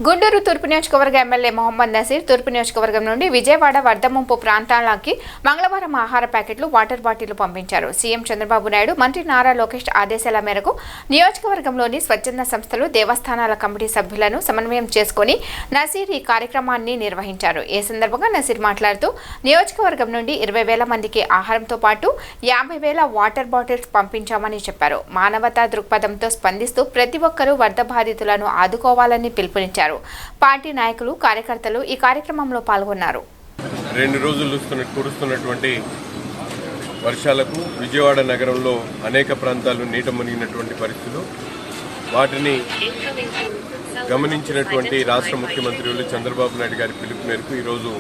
గుంటూరు తూర్పు నియోజకవర్గ ఎమ్మెల్యే మొహమ్మద్ నసీర్ తూర్పు నియోజకవర్గం నుండి విజయవాడ వరద ముంపు ప్రాంతాలకి మంగళవారం ఆహార ప్యాకెట్లు వాటర్ బాటిళ్లు పంపించారు. సీఎం చంద్రబాబు నాయుడు మంత్రి నారా లోకేష్ ఆదేశాల మేరకు నియోజకవర్గంలోని స్వచ్ఛంద సంస్థలు దేవస్థానాల కమిటీ సభ్యులను సమన్వయం చేసుకుని నసీర్ ఈ కార్యక్రమాన్ని నిర్వహించారు. ఈ సందర్భంగా నసీర్ మాట్లాడుతూ నియోజకవర్గం నుండి 20,000 మందికి ఆహారంతో పాటు 50,000 వాటర్ బాటిల్స్ పంపించామని చెప్పారు. మానవతా దృక్పథంతో స్పందిస్తూ ప్రతి ఒక్కరూ వరద బాధితులను ఆదుకోవాలని పిలుపునిచ్చారు. పార్టీ నాయకులు కార్యకర్తలు ఈ కార్యక్రమంలో పాల్గొన్నారు. 2 రోజులు కురుస్తున్నటువంటి వర్షాలకు విజయవాడ నగరంలో అనేక ప్రాంతాలు నీట మునిగినటువంటి పరిస్థితులు, వాటిని గమనించినటువంటి రాష్ట్ర ముఖ్యమంత్రి చంద్రబాబు నాయుడు గారి పిలుపు మేరకు ఈరోజు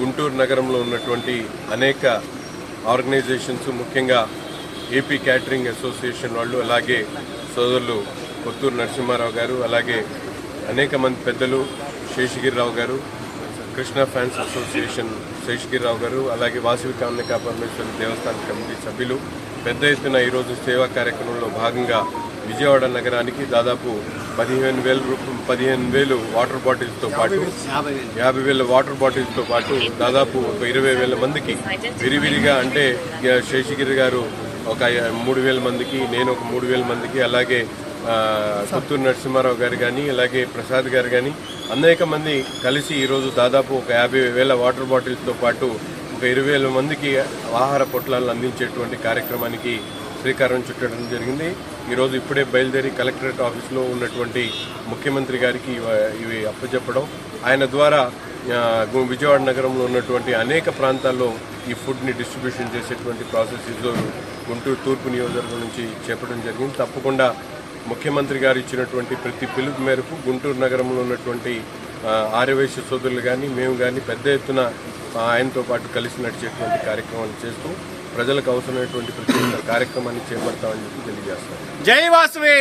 గుంటూరు నగరంలో ఉన్నటువంటి అనేక ఆర్గనైజేషన్స్, ముఖ్యంగా ఏపీ క్యాటరింగ్ అసోసియేషన్ వాళ్ళు, అలాగే సోదరులు కొత్తూరు నరసింహారావు గారు, అలాగే అనేక మంది పెద్దలు, శేషగిరిరావు గారు, కృష్ణ ఫ్యాన్స్ అసోసియేషన్ శేషగిరిరావు గారు, అలాగే వాసవి కన్యకా పరమేశ్వరి దేవస్థాన కమిటీ సభ్యులు పెద్ద ఎత్తున ఈరోజు సేవా కార్యక్రమంలో భాగంగా విజయవాడ నగరానికి దాదాపు 15,000 వాటర్ బాటిల్స్తో పాటు 50,000 వాటర్ బాటిల్స్తో పాటు దాదాపు 20,000 మందికి విరివిరిగా, అంటే శేషగిరి గారు ఒక 3,000 మందికి, నేను ఒక 3,000 మందికి, అలాగే కొత్తూరు నరసింహారావు గారు కానీ, అలాగే ప్రసాద్ గారు కానీ అనేక మంది కలిసి ఈరోజు దాదాపు ఒక 50,000 వాటర్ బాటిల్స్తో పాటు ఒక 20,000 మందికి ఆహార పొట్లాలను అందించేటువంటి కార్యక్రమానికి శ్రీకారం చుట్టడం జరిగింది. ఈరోజు ఇప్పుడే బయలుదేరి కలెక్టరేట్ ఆఫీస్లో ఉన్నటువంటి ముఖ్యమంత్రి గారికి ఇవి అప్పచెప్పడం, ఆయన ద్వారా విజయవాడ నగరంలో ఉన్నటువంటి అనేక ప్రాంతాల్లో ఈ ఫుడ్ని డిస్ట్రిబ్యూషన్ చేసేటువంటి ప్రాసెస్ ఈరోజు గుంటూరు తూర్పు నియోజకవర్గం నుంచి చేపట్టడం జరిగింది. తప్పకుండా ముఖ్యమంత్రి గారు ఇచ్చినటువంటి ప్రతి పిలుపు మేరకు గుంటూరు నగరంలో ఉన్నటువంటి ఆర్యవైశ్య సోదరులు కానీ, మేము కానీ పెద్ద ఎత్తున ఆయనతో పాటు కలిసి నడిచేటువంటి కార్యక్రమాలు చేస్తూ ప్రజలకు అవసరమైనటువంటి ప్రతి కార్యక్రమాన్ని చేపడతామని చెప్పి తెలియజేస్తాం. జై వాసవి.